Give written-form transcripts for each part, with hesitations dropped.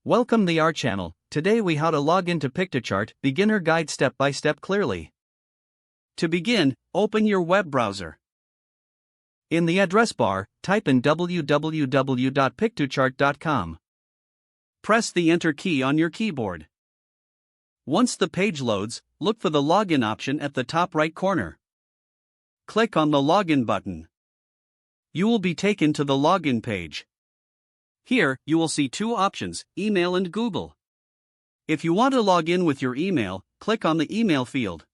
Welcome to our channel. Today we how to log into Piktochart, beginner guide step by step clearly. To begin, open your web browser. In the address bar, type in www.piktochart.com. Press the enter key on your keyboard. Once the page loads, look for the login option at the top right corner. Click on the login button. You will be taken to the login page. Here, you will see two options, email and Google. If you want to log in with your email, click on the email field.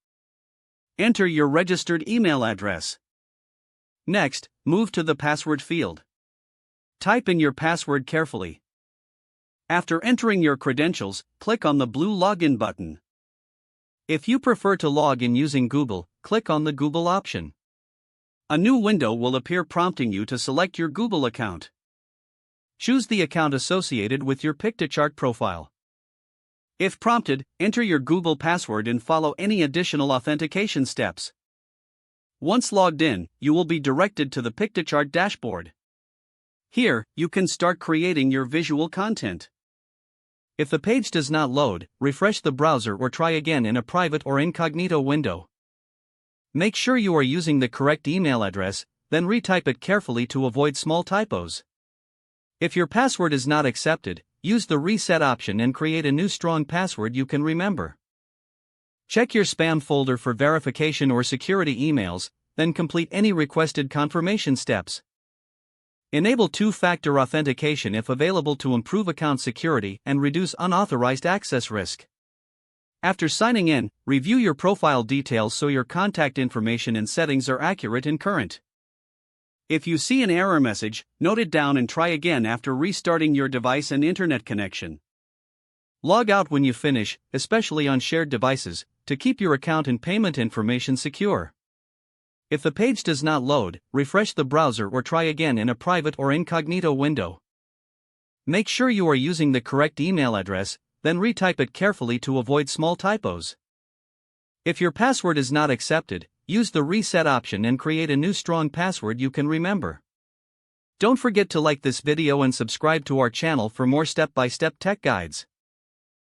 Enter your registered email address. Next, move to the password field. Type in your password carefully. After entering your credentials, click on the blue login button. If you prefer to log in using Google, click on the Google option. A new window will appear prompting you to select your Google account. Choose the account associated with your Piktochart profile. If prompted, enter your Google password and follow any additional authentication steps. Once logged in, you will be directed to the Piktochart dashboard. Here, you can start creating your visual content. If the page does not load, refresh the browser or try again in a private or incognito window. Make sure you are using the correct email address, then retype it carefully to avoid small typos. If your password is not accepted, use the reset option and create a new strong password you can remember. Check your spam folder for verification or security emails, then complete any requested confirmation steps. Enable two-factor authentication if available to improve account security and reduce unauthorized access risk. After signing in, review your profile details so your contact information and settings are accurate and current. If you see an error message, note it down and try again after restarting your device and internet connection. Log out when you finish, especially on shared devices, to keep your account and payment information secure. If the page does not load, refresh the browser or try again in a private or incognito window. Make sure you are using the correct email address, then retype it carefully to avoid small typos. If your password is not accepted, use the reset option and create a new strong password you can remember. Don't forget to like this video and subscribe to our channel for more step-by-step tech guides.